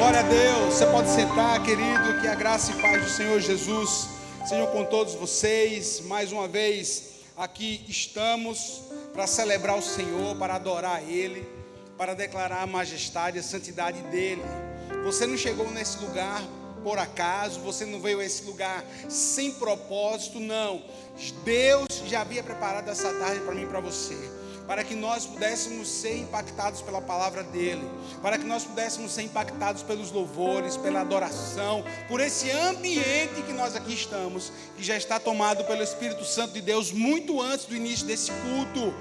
Glória a Deus. Você pode sentar, querido. Que a graça e paz do Senhor Jesus sejam com todos vocês. Mais uma vez aqui estamos para celebrar o Senhor, para adorar Ele, para declarar a majestade e a santidade dEle. Você não chegou nesse lugar por acaso, você não veio a esse lugar sem propósito, não. Deus já havia preparado essa tarde para mim e para você, para que nós pudéssemos ser impactados pela palavra dEle, para que nós pudéssemos ser impactados pelos louvores, pela adoração, por esse ambiente que nós aqui estamos, que já está tomado pelo Espírito Santo de Deus muito antes do início desse culto.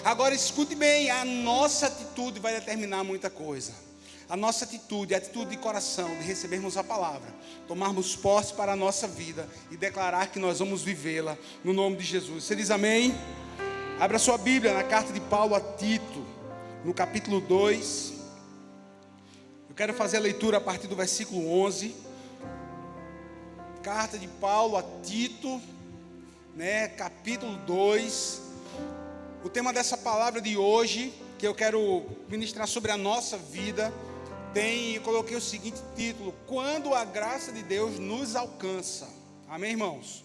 Agora escute bem, a nossa atitude vai determinar muita coisa. A nossa atitude, a atitude de coração, de recebermos a palavra, tomarmos posse para a nossa vida e declarar que nós vamos vivê-la no nome de Jesus. Você diz amém? Abra sua Bíblia na carta de Paulo a Tito, no capítulo 2. Eu quero fazer a leitura a partir do versículo 11. Carta de Paulo a Tito, capítulo 2. O tema dessa palavra de hoje, que eu quero ministrar sobre a nossa vida, eu coloquei o seguinte título: quando a graça de Deus nos alcança. Amém, irmãos?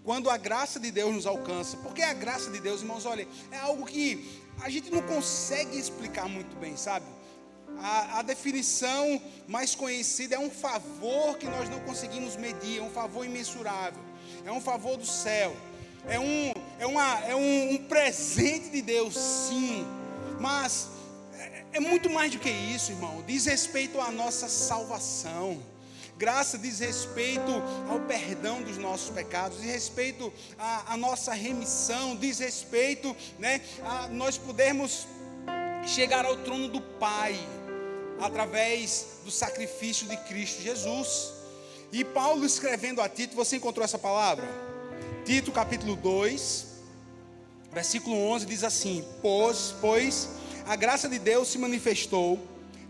Quando a graça de Deus nos alcança. Porque a graça de Deus, irmãos, olha, é algo que a gente não consegue explicar muito bem, sabe? A definição mais conhecida é um favor que nós não conseguimos medir, é um favor imensurável, é um favor do céu, é um presente de Deus, sim, mas é muito mais do que isso, irmão. Diz respeito à nossa salvação. Graça diz respeito ao perdão dos nossos pecados, diz respeito à nossa remissão, diz respeito, a nós podermos chegar ao trono do Pai através do sacrifício de Cristo Jesus. E Paulo escrevendo a Tito, você encontrou essa palavra? Tito capítulo 2, versículo 11 diz assim: Pois a graça de Deus se manifestou,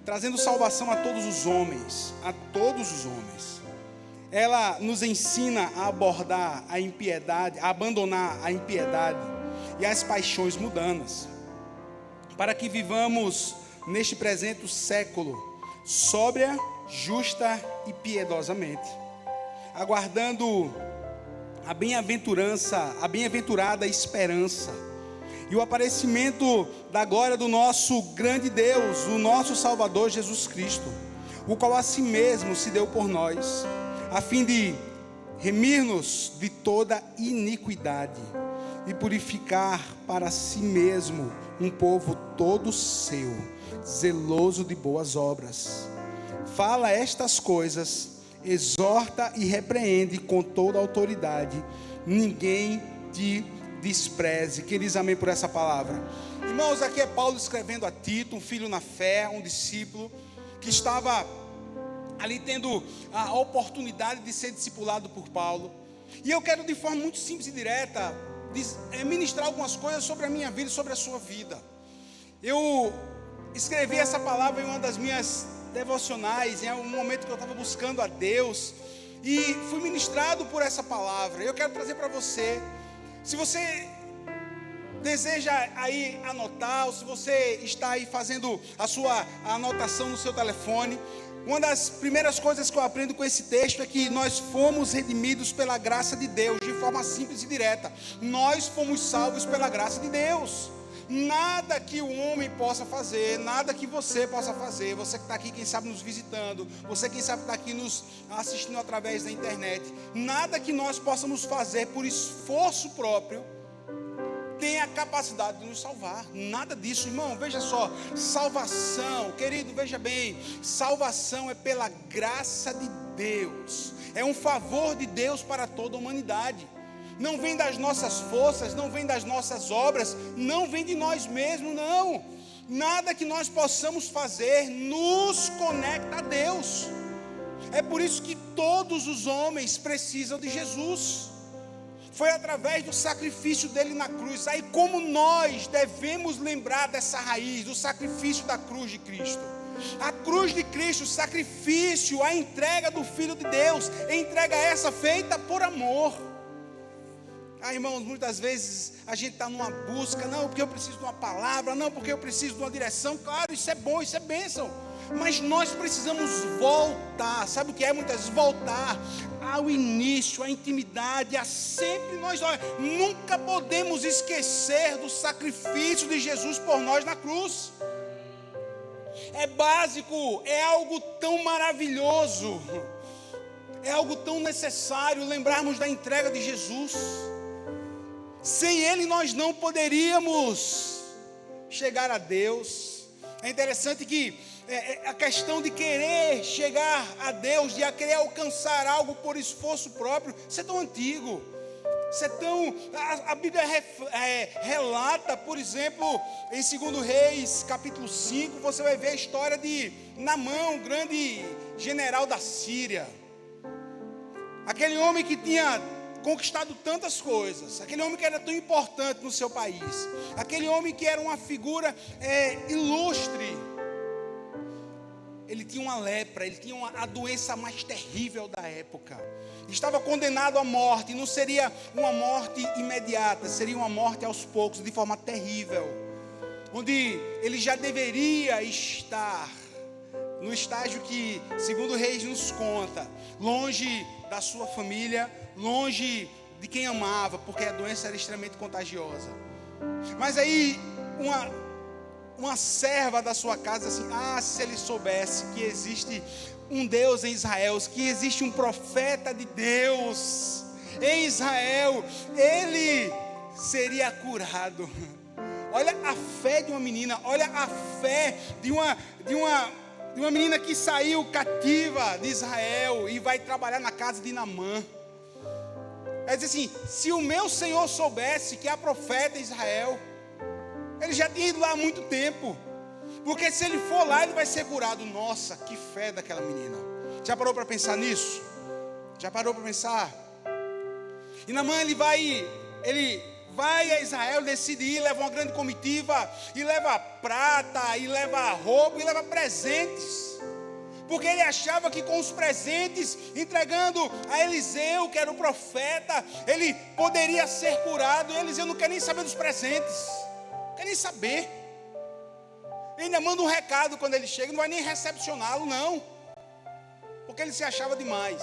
trazendo salvação a todos os homens, Ela nos ensina a abordar a impiedade, a abandonar a impiedade e as paixões mundanas, para que vivamos neste presente século, sóbria, justa e piedosamente, aguardando a bem-aventurada esperança e o aparecimento da glória do nosso grande Deus, o nosso Salvador Jesus Cristo, o qual a si mesmo se deu por nós, a fim de remir-nos de toda iniquidade e purificar para si mesmo um povo todo seu, zeloso de boas obras. Fala estas coisas, exorta e repreende com toda autoridade, ninguém te despreze. Quem diz amém por essa palavra? Irmãos, aqui é Paulo escrevendo a Tito, um filho na fé, um discípulo que estava ali tendo a oportunidade de ser discipulado por Paulo. E eu quero de forma muito simples e direta ministrar algumas coisas sobre a minha vida e sobre a sua vida. Eu escrevi essa palavra em uma das minhas devocionais, em um momento que eu estava buscando a Deus, e fui ministrado por essa palavra. Eu quero trazer para você. Se você deseja aí anotar, ou se você está aí fazendo a sua anotação no seu telefone, uma das primeiras coisas que eu aprendo com esse texto é que nós fomos redimidos pela graça de Deus, de forma simples e direta. Nós fomos salvos pela graça de Deus. Nada que o homem possa fazer, nada que você possa fazer, você que está aqui, quem sabe nos visitando, você quem sabe está aqui nos assistindo através da internet, nada que nós possamos fazer por esforço próprio tem a capacidade de nos salvar. Nada disso, irmão. Veja só, salvação, querido, veja bem, salvação é pela graça de Deus, é um favor de Deus para toda a humanidade. Não vem das nossas forças, não vem das nossas obras, não vem de nós mesmos, não. Nada que nós possamos fazer nos conecta a Deus. É por isso que todos os homens precisam de Jesus. Foi através do sacrifício dele na cruz. Aí como nós devemos lembrar dessa raiz, do sacrifício da cruz de Cristo. A cruz de Cristo, o sacrifício, a entrega do Filho de Deus, entrega essa feita por amor. Irmãos, muitas vezes a gente está numa busca, não porque eu preciso de uma palavra, não porque eu preciso de uma direção. Claro, isso é bom, isso é bênção. Mas nós precisamos voltar, sabe o que é? Muitas vezes voltar ao início, à intimidade, a sempre nós nunca podemos esquecer do sacrifício de Jesus por nós na cruz. É básico, é algo tão maravilhoso, é algo tão necessário lembrarmos da entrega de Jesus. Sem Ele nós não poderíamos chegar a Deus. É interessante que a questão de querer chegar a Deus, de querer alcançar algo por esforço próprio, isso é tão antigo. Isso é tão... A Bíblia relata, por exemplo, em 2 Reis, capítulo 5, você vai ver a história de Naamã, grande general da Síria. Aquele homem que tinha conquistado tantas coisas, aquele homem que era tão importante no seu país, aquele homem que era uma figura ilustre. Ele tinha uma lepra, ele tinha a doença mais terrível da época. Estava condenado à morte, não seria uma morte imediata, seria uma morte aos poucos, de forma terrível. Onde ele já deveria estar no estágio que, segundo Reis nos conta, longe da sua família, longe de quem amava, porque a doença era extremamente contagiosa. Mas aí, uma serva da sua casa assim, se ele soubesse que existe um Deus em Israel, que existe um profeta de Deus em Israel, ele seria curado. Olha a fé de uma menina, olha a fé de uma menina que saiu cativa de Israel e vai trabalhar na casa de Naamã. É dizer assim, se o meu Senhor soubesse que há profeta em Israel, ele já tinha ido lá há muito tempo. Porque se ele for lá, ele vai ser curado. Nossa, que fé daquela menina. Já parou para pensar nisso? Já parou para pensar? E Naamã, ele vai a Israel, decide ir, leva uma grande comitiva, e leva prata, e leva roupa, e leva presentes. Porque ele achava que com os presentes, entregando a Eliseu, que era o profeta, ele poderia ser curado. E Eliseu não quer nem saber dos presentes. Não quer nem saber. Ele ainda manda um recado quando ele chega, não vai nem recepcioná-lo, não. Porque ele se achava demais.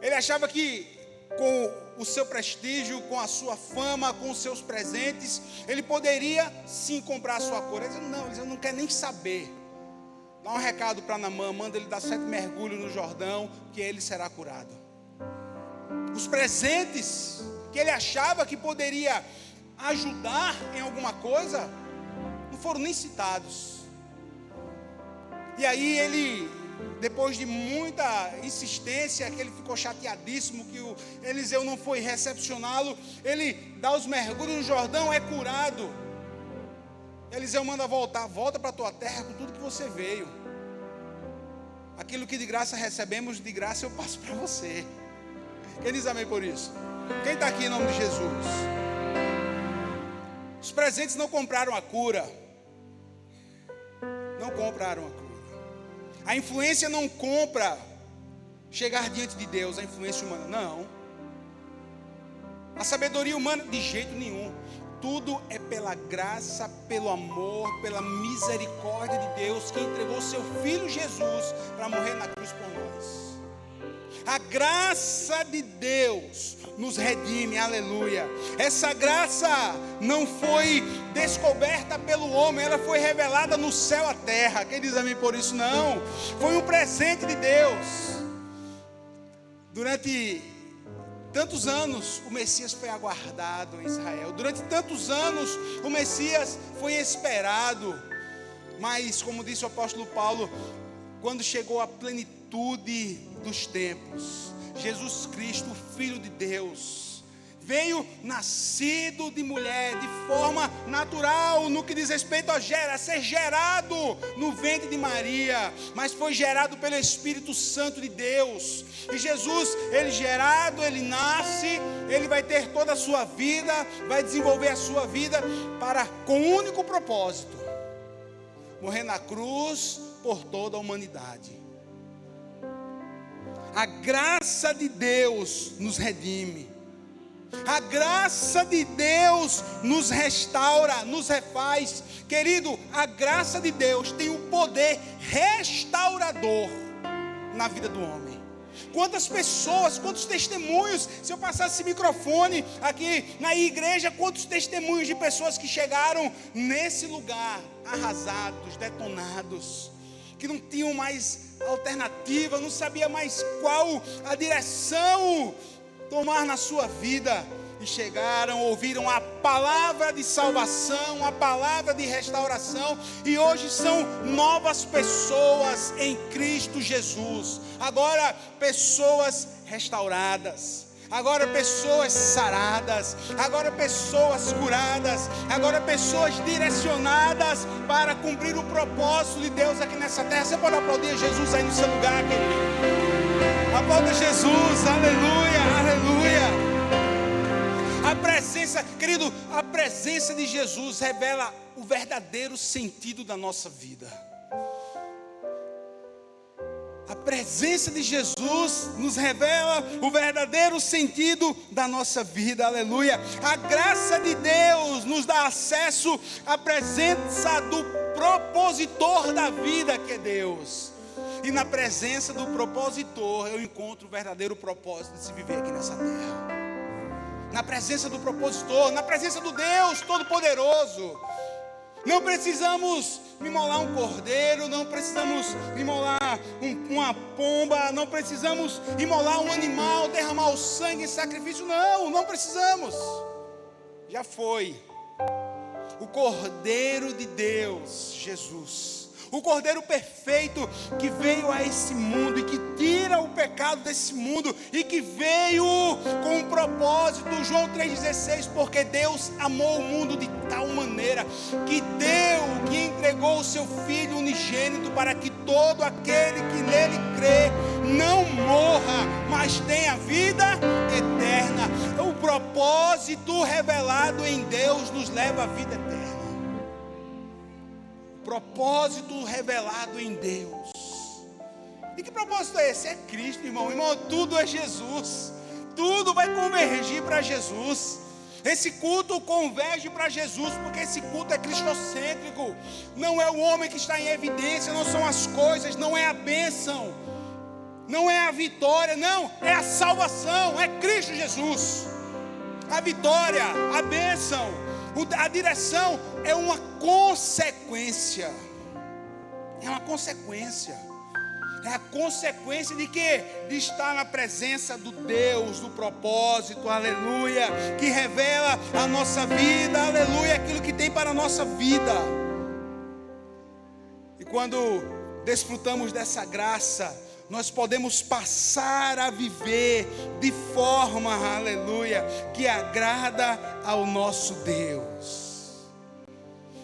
Ele achava que com o seu prestígio, com a sua fama, com os seus presentes, ele poderia sim comprar a sua cura. Ele não quer nem saber. Dá um recado para Naamã, manda ele dar 7 mergulhos no Jordão, que ele será curado. Os presentes que ele achava que poderia ajudar em alguma coisa, não foram nem citados. E aí ele, depois de muita insistência, que ele ficou chateadíssimo, que o Eliseu não foi recepcioná-lo, ele dá os mergulhos no Jordão, é curado. Eliseu manda voltar, volta para a tua terra com tudo que você veio. Aquilo que de graça recebemos, de graça eu passo para você. Quem diz amém por isso? Quem está aqui em nome de Jesus? Os presentes não compraram a cura. Não compraram a cura. A influência não compra chegar diante de Deus, a influência humana, não. A sabedoria humana, de jeito nenhum. Tudo é pela graça, pelo amor, pela misericórdia de Deus, que entregou seu Filho Jesus para morrer na cruz por nós. A graça de Deus nos redime, aleluia. Essa graça não foi descoberta pelo homem, ela foi revelada no céu à terra. Quem diz amém por isso? Não. Foi um presente de Deus. Durante tantos anos o Messias foi aguardado em Israel. Durante tantos anos o Messias foi esperado. Mas, como disse o apóstolo Paulo, quando chegou a plenitude dos tempos, Jesus Cristo, o Filho de Deus, veio nascido de mulher, de forma natural, no que diz respeito a ser gerado no ventre de Maria, mas foi gerado pelo Espírito Santo de Deus. E Jesus, ele gerado, ele nasce, ele vai ter toda a sua vida, vai desenvolver a sua vida com um único propósito: morrer na cruz por toda a humanidade. A graça de Deus nos redime. A graça de Deus nos restaura, nos refaz. Querido, a graça de Deus tem o poder restaurador na vida do homem. Quantas pessoas, quantos testemunhos, se eu passasse esse microfone aqui na igreja, quantos testemunhos de pessoas que chegaram nesse lugar arrasados, detonados, que não tinham mais alternativa, não sabia mais qual a direção tomar na sua vida, e chegaram, ouviram a palavra de salvação, a palavra de restauração, e hoje são novas pessoas em Cristo Jesus. Agora pessoas restauradas, agora pessoas saradas, agora pessoas curadas, agora pessoas direcionadas para cumprir o propósito de Deus aqui nessa terra. Você pode aplaudir Jesus aí no seu lugar, querido? Aplauda Jesus, aleluia, aleluia. A presença, querido, a presença de Jesus revela o verdadeiro sentido da nossa vida. A presença de Jesus nos revela o verdadeiro sentido da nossa vida, aleluia. A graça de Deus nos dá acesso à presença do propositor da vida, que é Deus. E na presença do propositor eu encontro o verdadeiro propósito de se viver aqui nessa terra. Na presença do propositor, na presença do Deus Todo-Poderoso. Não precisamos imolar um cordeiro, não precisamos imolar uma pomba, não precisamos imolar um animal, derramar o sangue em sacrifício, não precisamos. Já foi. O Cordeiro de Deus, Jesus. O Cordeiro perfeito que veio a esse mundo e que tira o pecado desse mundo e que veio com um propósito, João 3,16, porque Deus amou o mundo de tal maneira que entregou o seu Filho unigênito para que todo aquele que nele crê não morra, mas tenha vida eterna. O propósito revelado em Deus nos leva à vida eterna. Propósito revelado em Deus. E que propósito é esse? É Cristo, irmão. Irmão, tudo é Jesus. Tudo vai convergir para Jesus. Esse culto converge para Jesus, porque esse culto é cristocêntrico. Não é o homem que está em evidência, não são as coisas, não é a bênção, não é a vitória, não, é a salvação, é Cristo Jesus. A vitória, a bênção, a direção é uma consequência. É uma consequência. É a consequência de quê? De estar na presença do Deus, do propósito, aleluia, que revela a nossa vida, aleluia, aquilo que tem para a nossa vida. E quando desfrutamos dessa graça, nós podemos passar a viver de forma, aleluia, que agrada ao nosso Deus.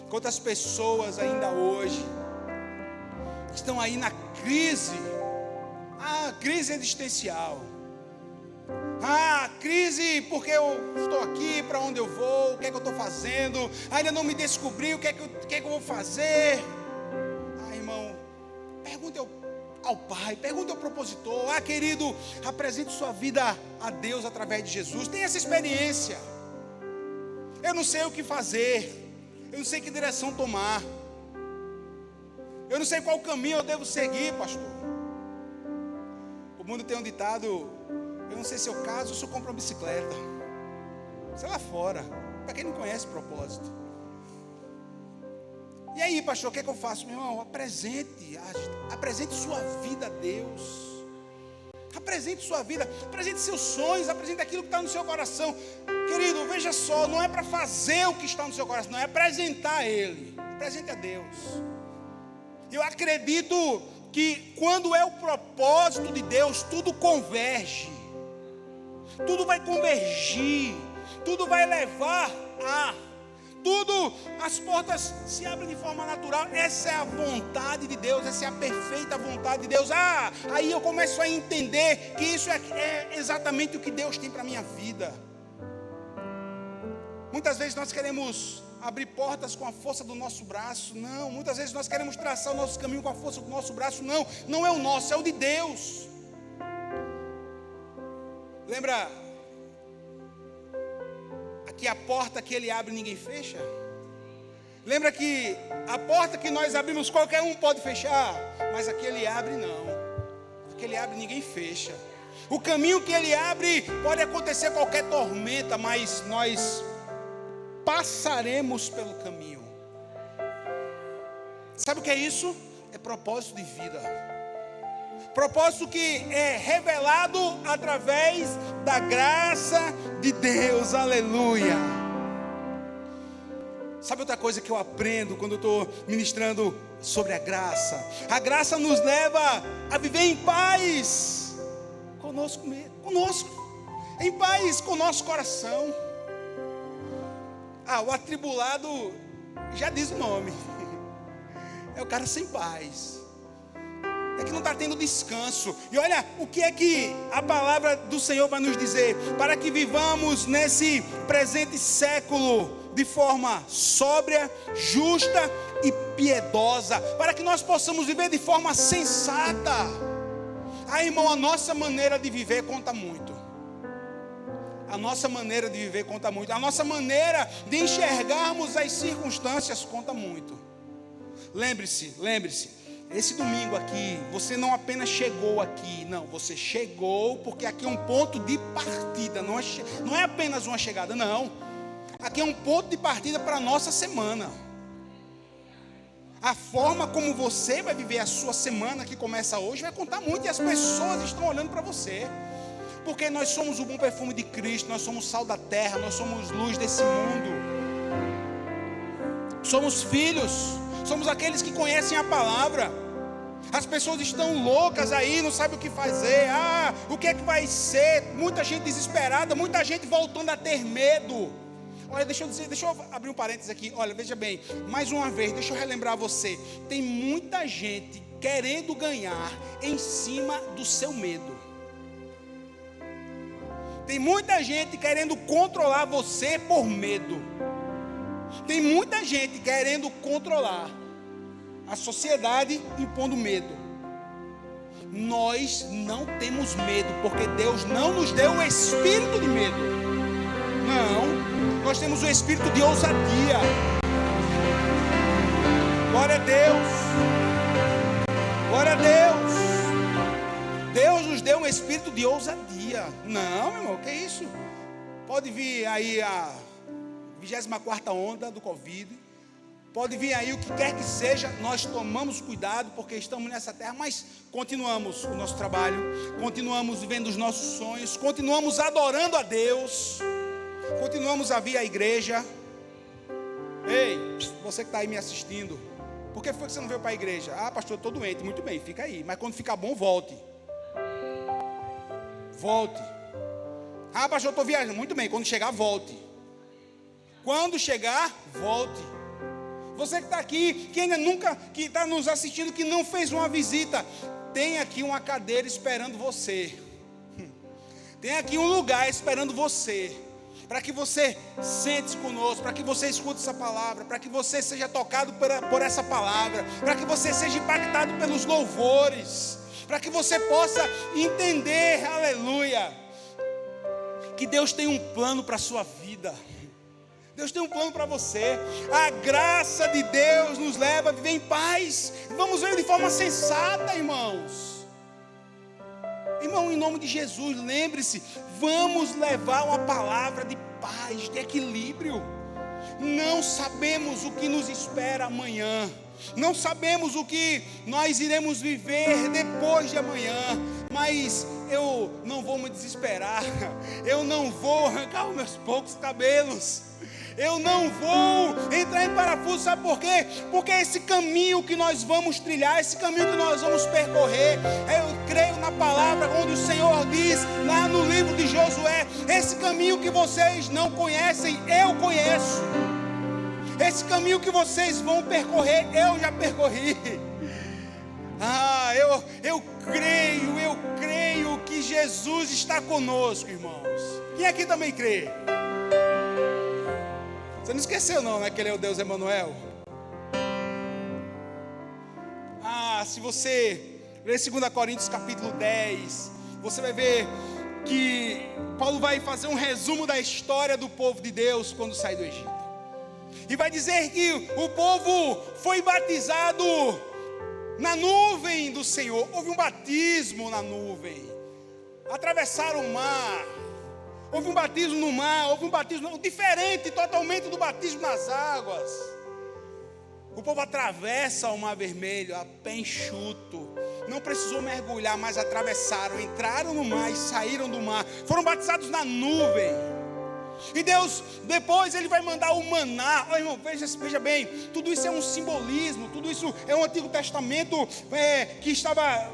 Quantas pessoas ainda hoje estão aí na crise, crise existencial, crise porque eu estou aqui, para onde eu vou, o que é que eu estou fazendo, ainda não me descobri o que é que eu vou fazer. Irmão, pergunte ao Pai, pergunte ao propositor. Querido, apresente sua vida a Deus através de Jesus. Tenha essa experiência. Eu não sei o que fazer, eu não sei que direção tomar, eu não sei qual caminho eu devo seguir, pastor. O mundo tem um ditado, eu não sei se eu caso ou se eu compro uma bicicleta. Sei lá fora, para quem não conhece o propósito. E aí, pastor, o que é que eu faço? Meu irmão, apresente sua vida a Deus. Apresente sua vida, apresente seus sonhos, apresente aquilo que está no seu coração. Querido, veja só, não é para fazer o que está no seu coração, não é apresentar Ele. Apresente a Deus. Eu acredito que quando é o propósito de Deus, tudo converge, tudo vai convergir, tudo vai levar tudo, as portas se abrem de forma natural. Essa é a vontade de Deus, essa é a perfeita vontade de Deus. Aí eu começo a entender que isso é exatamente o que Deus tem para a minha vida. Muitas vezes nós queremos abrir portas com a força do nosso braço, não. Muitas vezes nós queremos traçar o nosso caminho com a força do nosso braço, não é o nosso, é o de Deus. Lembra que a porta que Ele abre ninguém fecha? Lembra que a porta que nós abrimos, qualquer um pode fechar, mas aquele abre não. Aquele abre ninguém fecha. O caminho que ele abre, pode acontecer qualquer tormenta, mas nós passaremos pelo caminho. Sabe o que é isso? É propósito de vida. Propósito que é revelado através da graça de Deus. Aleluia. Sabe outra coisa que eu aprendo quando eu estou ministrando sobre a graça? A graça nos leva a viver em paz conosco mesmo, em paz com o nosso coração. O atribulado já diz o nome, é o cara sem paz, é que não está tendo descanso. E olha o que é que a palavra do Senhor vai nos dizer: para que vivamos nesse presente século de forma sóbria, justa e piedosa, para que nós possamos viver de forma sensata. Irmão, a nossa maneira de viver conta muito. A nossa maneira de viver conta muito. A nossa maneira de enxergarmos as circunstâncias conta muito. Lembre-se, esse domingo aqui, você não apenas chegou aqui, não, você chegou porque aqui é um ponto de partida, não é apenas uma chegada, não. Aqui é um ponto de partida para a nossa semana. A forma como você vai viver a sua semana que começa hoje vai contar muito, e as pessoas estão olhando para você, porque nós somos o bom perfume de Cristo, nós somos sal da terra, nós somos luz desse mundo, somos filhos, somos aqueles que conhecem a palavra. As pessoas estão loucas aí, não sabem o que fazer, o que é que vai ser, muita gente desesperada, muita gente voltando a ter medo. Olha, deixa eu abrir um parênteses aqui. Olha, veja bem, mais uma vez, deixa eu relembrar você. Tem muita gente querendo ganhar em cima do seu medo. Tem muita gente querendo controlar você por medo. Tem muita gente querendo controlar a sociedade impondo medo. Nós não temos medo, porque Deus não nos deu o espírito de medo. Não. Nós temos o espírito de ousadia. Glória a Deus. Glória a Deus. Deus nos deu um espírito de ousadia. Não, meu irmão, que isso? Pode vir aí a 24ª onda do Covid. Pode vir aí o que quer que seja. Nós tomamos cuidado porque estamos nessa terra, mas continuamos o nosso trabalho, continuamos vivendo os nossos sonhos, continuamos adorando a Deus, continuamos a vir à igreja. Ei, você que está aí me assistindo, por que foi que você não veio para a igreja? Pastor, eu estou doente. Muito bem, fica aí, mas quando ficar bom, volte. Pastor, eu estou viajando. Muito bem, quando chegar, volte. Quando chegar, volte. Você que está aqui, que ainda nunca, que está nos assistindo, que não fez uma visita, tem aqui uma cadeira esperando você. Tem aqui um lugar esperando você, para que você sente conosco, para que você escute essa palavra, para que você seja tocado por essa palavra, para que você seja impactado pelos louvores, para que você possa entender, aleluia, que Deus tem um plano para a sua vida. Deus tem um plano para você. A graça de Deus nos leva a viver em paz. Vamos ver de forma sensata, irmãos. Irmão, em nome de Jesus, lembre-se, vamos levar uma palavra de paz, de equilíbrio. Não sabemos o que nos espera amanhã. Não sabemos o que nós iremos viver depois de amanhã. Mas eu não vou me desesperar. Eu não vou arrancar os meus poucos cabelos. Eu não vou entrar em parafuso, sabe por quê? Porque esse caminho que nós vamos trilhar, esse caminho que nós vamos percorrer, eu creio na palavra onde o Senhor diz, lá no livro de Josué, esse caminho que vocês não conhecem, eu conheço. Esse caminho que vocês vão percorrer, eu já percorri. Eu creio que Jesus está conosco, irmãos. Quem aqui também crê? Você não esqueceu não, né, que Ele é o Deus Emanuel? Se você ler 2 Coríntios capítulo 10, você vai ver que Paulo vai fazer um resumo da história do povo de Deus quando sai do Egito. E vai dizer que o povo foi batizado na nuvem do Senhor. Houve um batismo na nuvem. Atravessaram o mar. Houve um batismo no mar. Houve um batismo diferente totalmente do batismo nas águas. O povo atravessa o mar vermelho a pé enxuto. Não precisou mergulhar, mas atravessaram. Entraram no mar e saíram do mar. Foram batizados na nuvem. E Deus, depois Ele vai mandar o maná. Oh, irmão, veja bem, tudo isso é um simbolismo. Tudo isso é um Antigo Testamento que estava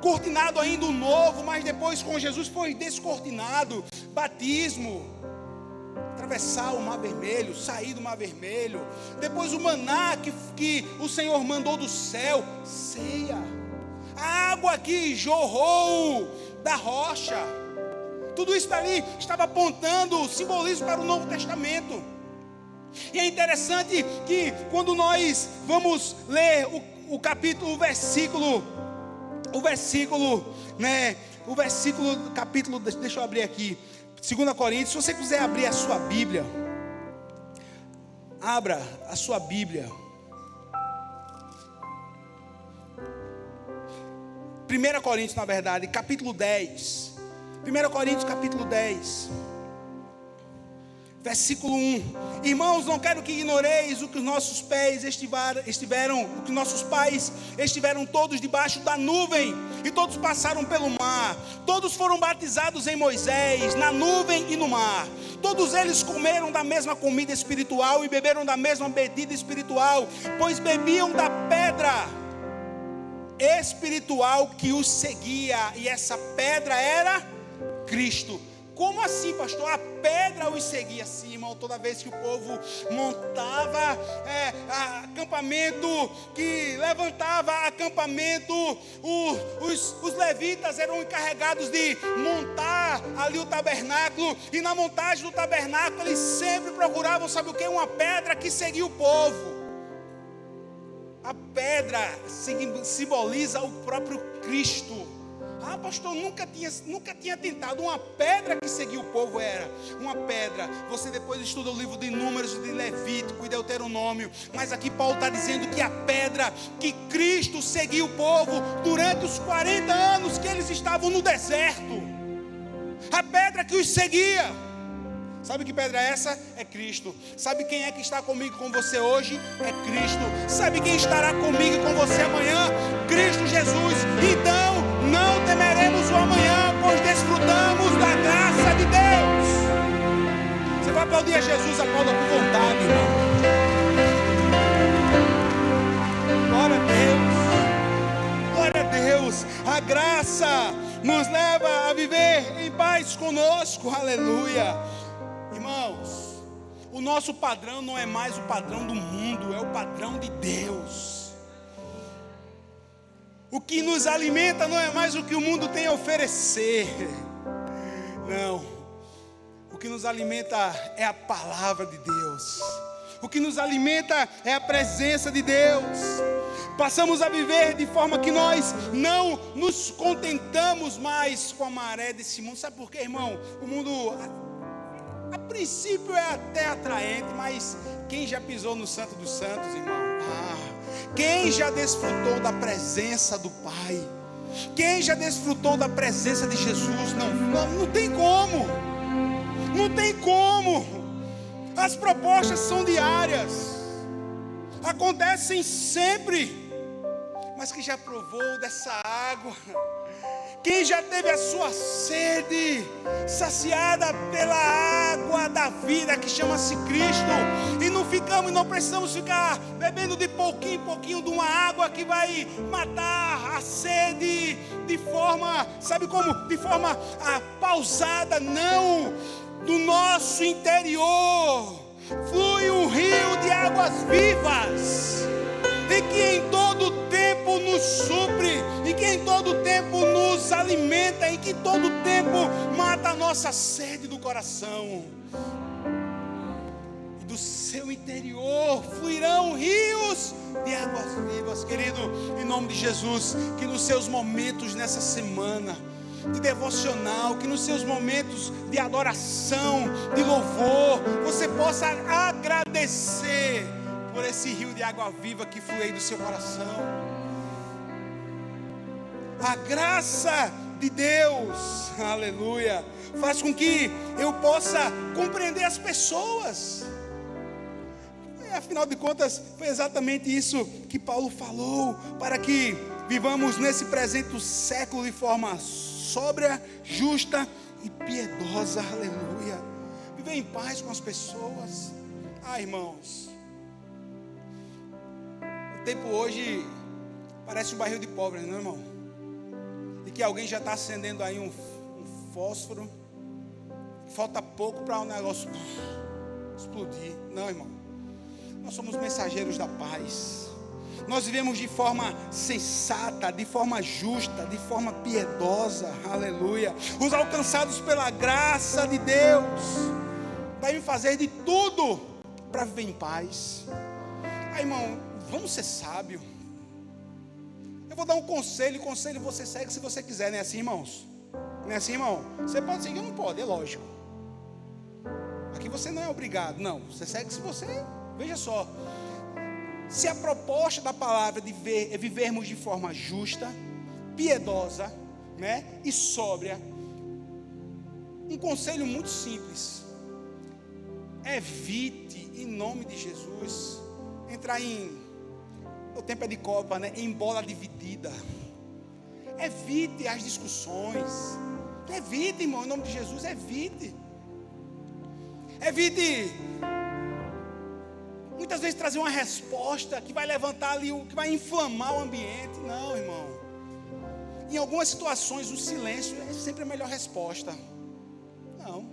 cortinado ainda o Novo, mas depois com Jesus foi descortinado. Batismo, atravessar o Mar Vermelho, sair do Mar Vermelho. Depois o maná que o Senhor mandou do céu, ceia. A água que jorrou da rocha. Tudo isso dali estava apontando simbolismo para o Novo Testamento. E é interessante que quando nós vamos ler o capítulo, deixa eu abrir aqui, 2 Coríntios, se você quiser abrir a sua Bíblia, abra a sua Bíblia. 1 Coríntios, na verdade, capítulo 10. 1 Coríntios capítulo 10, versículo 1. Irmãos, não quero que ignoreis o que os nossos pais estiveram todos debaixo da nuvem, e todos passaram pelo mar. Todos foram batizados em Moisés, na nuvem e no mar. Todos eles comeram da mesma comida espiritual e beberam da mesma bebida espiritual, pois bebiam da pedra espiritual que os seguia, e essa pedra era Cristo. Como assim, pastor? A pedra os seguia assim, irmão. Toda vez que o povo montava acampamento, que levantava acampamento, os levitas eram encarregados de montar ali o tabernáculo. E na montagem do tabernáculo eles sempre procuravam, sabe o que? Uma pedra que seguia o povo. A pedra simboliza o próprio Cristo. Ah, pastor, nunca tinha tentado. Uma pedra que seguia o povo era uma pedra. Você depois estuda o livro de Números, de Levítico e Deuteronômio. Mas aqui Paulo está dizendo que a pedra que Cristo seguia o povo durante os 40 anos que eles estavam no deserto. A pedra que os seguia. Sabe que pedra é essa? É Cristo. Sabe quem é que está comigo e com você hoje? É Cristo. Sabe quem estará comigo e com você amanhã? Cristo Jesus. Então, não temeremos o amanhã, pois desfrutamos da graça de Deus. Você vai aplaudir a Jesus, aplauda com vontade, irmão. Glória a Deus. Glória a Deus. A graça nos leva a viver em paz conosco. Aleluia. Irmãos, o nosso padrão não é mais o padrão do mundo, é o padrão de Deus. O que nos alimenta não é mais o que o mundo tem a oferecer. Não. O que nos alimenta é a palavra de Deus. O que nos alimenta é a presença de Deus. Passamos a viver de forma que nós não nos contentamos mais com a maré desse mundo. Sabe por quê, irmão? O mundo, a princípio, é até atraente, mas quem já pisou no Santo dos Santos, irmão? Quem já desfrutou da presença do Pai? Quem já desfrutou da presença de Jesus? Não tem como. Não tem como. As propostas são diárias, acontecem sempre. Mas quem já provou dessa água? Quem já teve a sua sede saciada pela água da vida que chama-se Cristo, e não precisamos ficar bebendo de pouquinho em pouquinho de uma água que vai matar a sede de forma, sabe como? De forma pausada. Não, do nosso interior flui um rio de águas vivas, e que em todo tempo nos supre, e que em todo tempo nos alimenta, e que em todo tempo mata a nossa sede do coração. E do seu interior fluirão rios de águas vivas. Querido, em nome de Jesus, que nos seus momentos nessa semana de devocional, que nos seus momentos de adoração, de louvor, você possa agradecer por esse rio de água viva que flui do seu coração. A graça de Deus, aleluia, faz com que eu possa compreender as pessoas. Afinal de contas, foi exatamente isso que Paulo falou, para que vivamos nesse presente século de forma sóbria, justa e piedosa, aleluia. Viver em paz com as pessoas. Irmãos, o tempo hoje parece um barril de pólvora, não é, irmão? E que alguém já está acendendo aí um fósforo, falta pouco para o negócio explodir. Não, irmão, nós somos mensageiros da paz. Nós vivemos de forma sensata, de forma justa, de forma piedosa, aleluia. Os alcançados pela graça de Deus devem fazer de tudo para viver em paz. Irmão, vamos ser sábios. Eu vou dar um conselho, você segue se você quiser, não é assim, irmãos? Não é assim, irmão? Você pode seguir ou não pode, é lógico. Aqui você não é obrigado, não. Você segue se você... Veja só, se a proposta da palavra é vivermos de forma justa, piedosa, né, e sóbria, um conselho muito simples: evite, em nome de Jesus, entrar o tempo é de Copa, né, em bola dividida. Evite as discussões, evite, irmão, em nome de Jesus, evite muitas vezes trazer uma resposta que vai levantar ali, que vai inflamar o ambiente. Não, irmão. Em algumas situações o silêncio é sempre a melhor resposta. Não.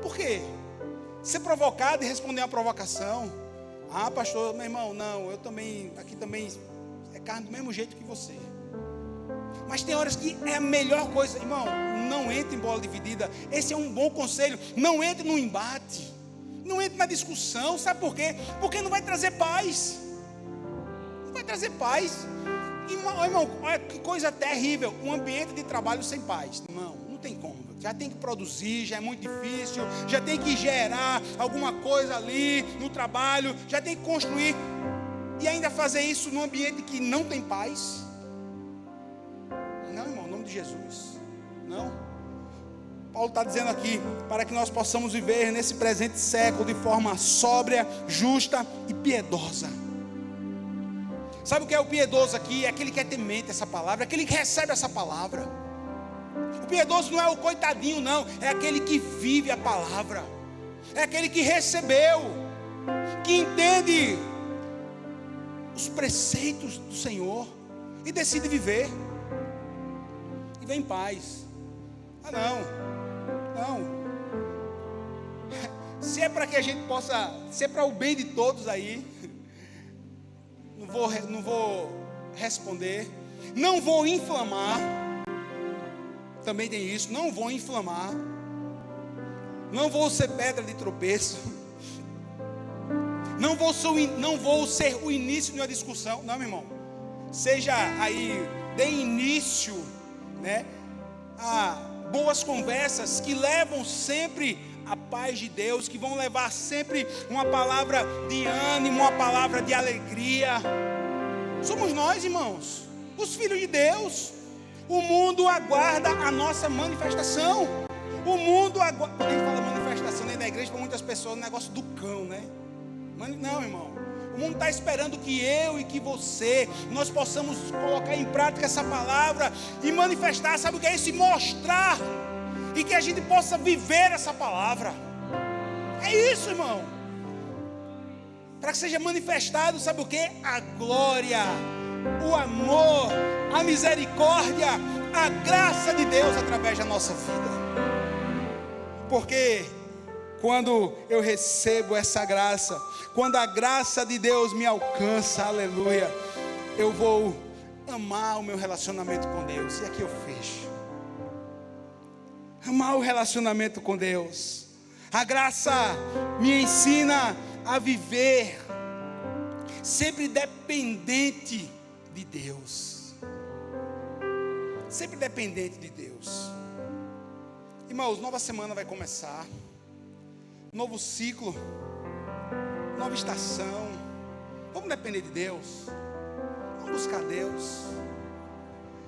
Por quê? Ser provocado e responder uma provocação. Pastor, meu irmão, não, eu também, aqui também é carne do mesmo jeito que você. Mas tem horas que é a melhor coisa, irmão, não entre em bola dividida. Esse é um bom conselho. Não entre no embate. Não entre na discussão. Sabe por quê? Porque não vai trazer paz. Não vai trazer paz. Irmão, olha que coisa terrível. Um ambiente de trabalho sem paz. Não tem como. Já tem que produzir, já é muito difícil. Já tem que gerar alguma coisa ali no trabalho. Já tem que construir. E ainda fazer isso num ambiente que não tem paz. Não, irmão, em nome de Jesus. Não. Paulo está dizendo aqui, para que nós possamos viver nesse presente século de forma sóbria, justa e piedosa. Sabe o que é o piedoso aqui? É aquele que é temente essa palavra, é aquele que recebe essa palavra. O piedoso não é o coitadinho, não, é aquele que vive a palavra, é aquele que recebeu, que entende os preceitos do Senhor e decide viver, e vem em paz. Não, se é para que a gente possa, se é para o bem de todos aí, não vou responder, não vou inflamar, também tem isso, não vou inflamar, não vou ser pedra de tropeço, não vou ser o início de uma discussão, não, meu irmão, seja aí, dê início, né, a boas conversas que levam sempre a paz de Deus, que vão levar sempre uma palavra de ânimo, uma palavra de alegria. Somos nós, irmãos, os filhos de Deus. O mundo aguarda a nossa manifestação. O mundo aguarda. Quando a gente fala manifestação dentro da igreja, para muitas pessoas é um negócio do cão, né? Não, irmão. O mundo está esperando que eu e que você, nós possamos colocar em prática essa palavra e manifestar, sabe o que é isso? E mostrar, e que a gente possa viver essa palavra. É isso, irmão. Para que seja manifestado, sabe o que? A glória, o amor, a misericórdia, a graça de Deus através da nossa vida. Porque quando eu recebo essa graça, quando a graça de Deus me alcança, aleluia, eu vou amar o meu relacionamento com Deus. E aqui eu fecho. Amar o relacionamento com Deus. A graça me ensina a viver sempre dependente de Deus. sempre dependente de Deus. Irmãos, nova semana vai começar, novo ciclo, nova estação. Vamos depender de Deus, vamos buscar Deus.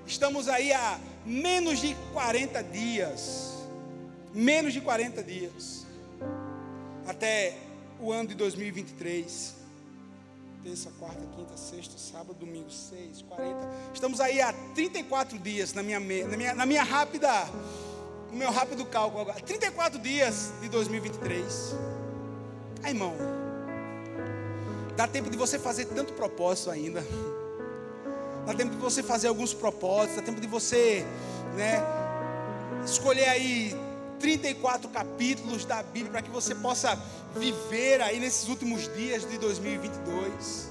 Estamos aí há menos de 40 dias, até o ano de 2023, terça, quarta, quinta, sexta, sábado, domingo, 6, 40, estamos aí há 34 dias no meu rápido cálculo agora, 34 dias de 2023, irmão, dá tempo de você fazer tanto propósito ainda, dá tempo de você fazer alguns propósitos, dá tempo de você, escolher aí 34 capítulos da Bíblia para que você possa viver aí nesses últimos dias de 2022.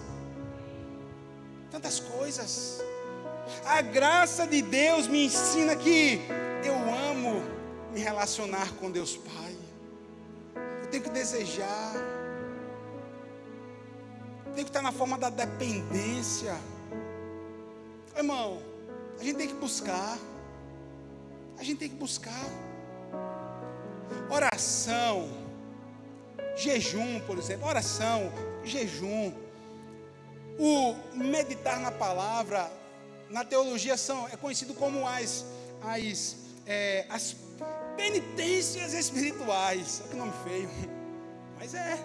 Tantas coisas. A graça de Deus me ensina que eu amo me relacionar com Deus Pai. Eu tenho que desejar. Eu tenho que estar na forma da dependência. Irmão, a gente tem que buscar. Oração, jejum, por exemplo. Oração, jejum. O meditar na palavra, na teologia é conhecido como as penitências espirituais. Olha que nome feio, mas é.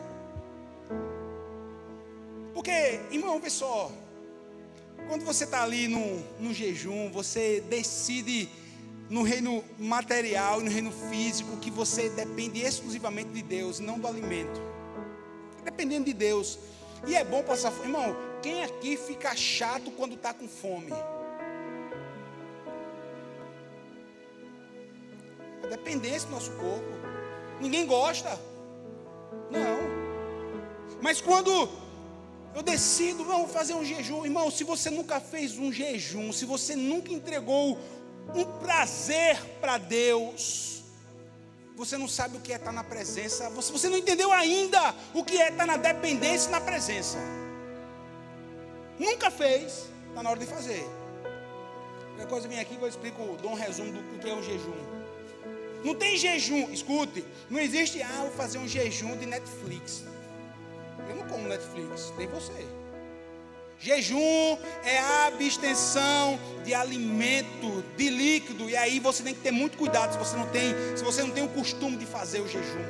Porque, irmão, vê só, quando você está ali no jejum, você decide no reino material e no reino físico que você depende exclusivamente de Deus, não do alimento. Dependendo de Deus. E é bom passar fome. Irmão, quem aqui fica chato quando está com fome? É dependência do nosso corpo. Ninguém gosta. Não. Mas quando eu decido, vamos fazer um jejum. Irmão, se você nunca fez um jejum, se você nunca entregou um prazer para Deus, você não sabe o que é estar na presença, você não entendeu ainda o que é estar na dependência e na presença. Nunca fez, está na hora de fazer. Qualquer coisa vem aqui que eu explico, dou um resumo do que é um jejum. Não tem jejum, escute, não existe, vou fazer um jejum de Netflix. Eu não como Netflix, nem você. Jejum é a abstenção de alimento, de líquido. E aí você tem que ter muito cuidado se você não tem o costume de fazer o jejum.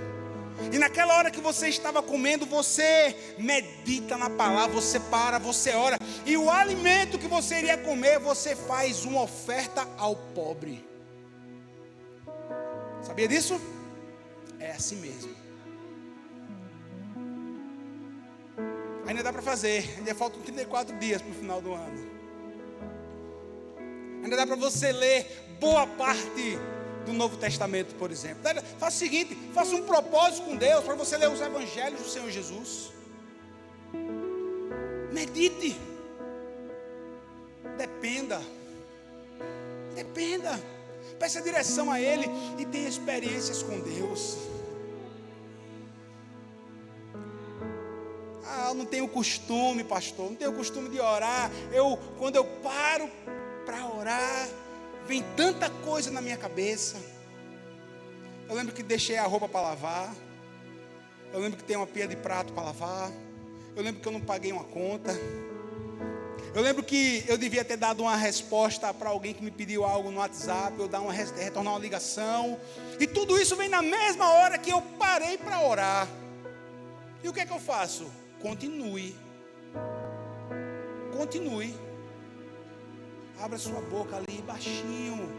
E naquela hora que você estava comendo, você medita na palavra, você para, você ora. E o alimento que você iria comer, você faz uma oferta ao pobre. Sabia disso? É assim mesmo. Ainda dá para fazer, ainda faltam 34 dias para o final do ano. Ainda dá para você ler boa parte do Novo Testamento, por exemplo. Faça o seguinte, faça um propósito com Deus para você ler os evangelhos do Senhor Jesus. Medite. Dependa. Peça direção a Ele e tenha experiências com Deus. Eu não tenho costume, pastor, não tenho costume de orar. Quando eu paro para orar, vem tanta coisa na minha cabeça. Eu lembro que deixei a roupa para lavar. Eu lembro que tem uma pia de prato para lavar. Eu lembro que eu não paguei uma conta. Eu lembro que eu devia ter dado uma resposta para alguém que me pediu algo no WhatsApp. Eu retornar uma ligação. E tudo isso vem na mesma hora que eu parei para orar. E o que é que eu faço? Continue. Abra sua boca ali, baixinho.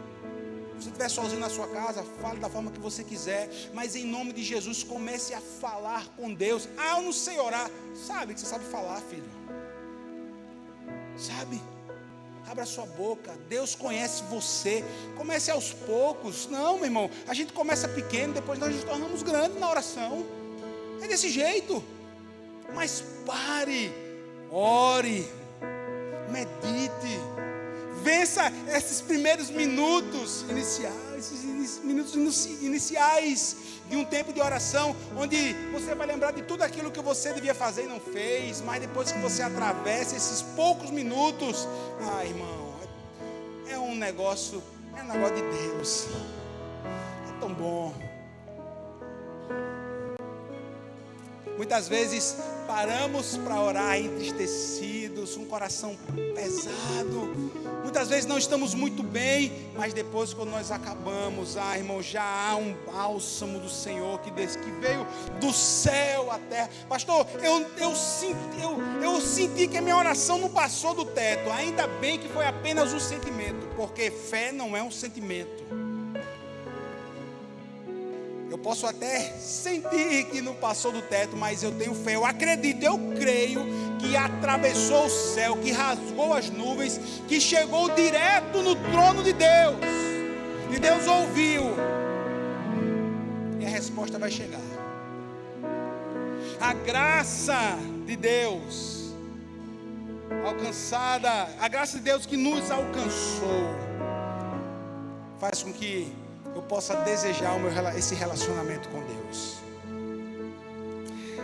Se você estiver sozinho na sua casa, fale da forma que você quiser. Mas em nome de Jesus, comece a falar com Deus. Eu não sei orar. Sabe que você sabe falar, filho. Sabe? Abra sua boca. Deus conhece você. Comece aos poucos. Não, meu irmão. A gente começa pequeno, depois nós nos tornamos grandes na oração. É desse jeito. Mas pare, ore, medite, vença esses primeiros minutos iniciais de um tempo de oração, onde você vai lembrar de tudo aquilo que você devia fazer e não fez, mas depois que você atravessa esses poucos minutos, irmão, é um um negócio de Deus. É tão bom. Muitas vezes paramos para orar entristecidos, um coração pesado. Muitas vezes não estamos muito bem, mas depois quando nós acabamos, irmão, já há um bálsamo do Senhor que veio do céu à terra. Pastor, eu senti que a minha oração não passou do teto. Ainda bem que foi apenas um sentimento, porque fé não é um sentimento. Eu posso até sentir que não passou do teto, mas eu tenho fé, eu acredito, eu creio que atravessou o céu, que rasgou as nuvens, que chegou direto no trono de Deus, e Deus ouviu, e a resposta vai chegar. A graça de Deus alcançada, a graça de Deus que nos alcançou, faz com que eu possa desejar esse relacionamento com Deus.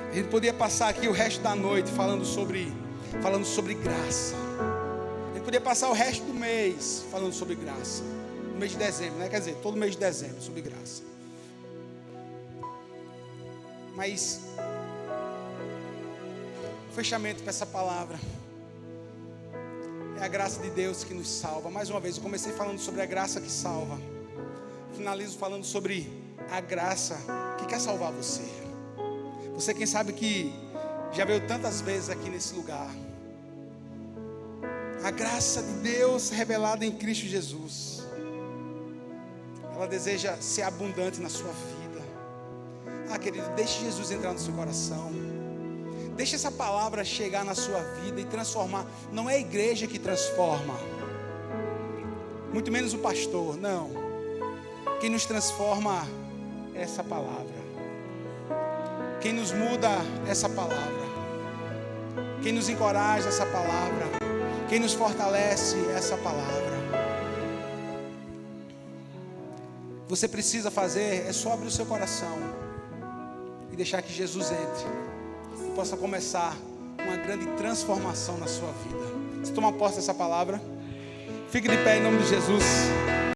A gente podia passar aqui o resto da noite falando sobre graça. A gente podia passar o resto do mês falando sobre graça. No mês de dezembro, né? Quer dizer, todo mês de dezembro sobre graça. Mas o fechamento para essa palavra é a graça de Deus que nos salva. Mais uma vez, eu comecei falando sobre a graça que salva. Finalizo falando sobre a graça que quer salvar você. Você, quem sabe, que já veio tantas vezes aqui nesse lugar. A graça de Deus revelada em Cristo Jesus, ela deseja ser abundante na sua vida. Querido, deixe Jesus entrar no seu coração. Deixe essa palavra chegar na sua vida e transformar. Não é a igreja que transforma, muito menos o pastor, não. Quem nos transforma é essa palavra. Quem nos muda é essa palavra. Quem nos encoraja é essa palavra. Quem nos fortalece é essa palavra. Você precisa fazer é só abrir o seu coração e deixar que Jesus entre e possa começar uma grande transformação na sua vida. Você toma posse dessa palavra? Fique de pé em nome de Jesus.